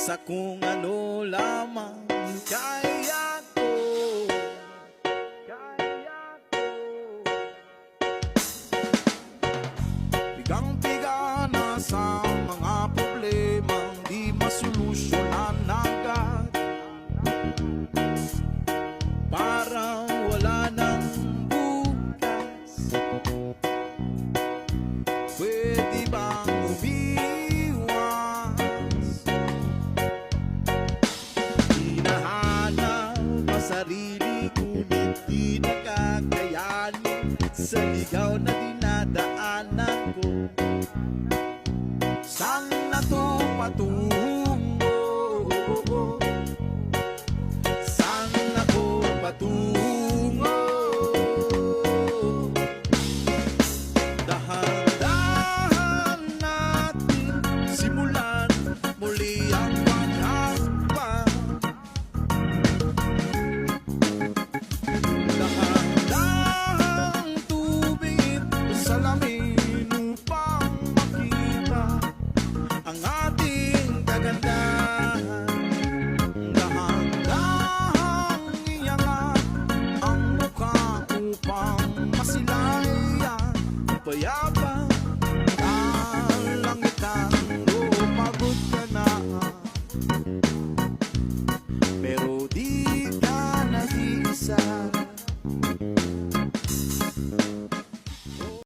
sa kung ano lamang kaya ko. Bigang-biga na sa mga problemang di masolusyonan agad. Parang wala nang bukas. Pwede bang umiwas? Hinahanap ang sarili, ngunit di nakakayanin sa ligaw na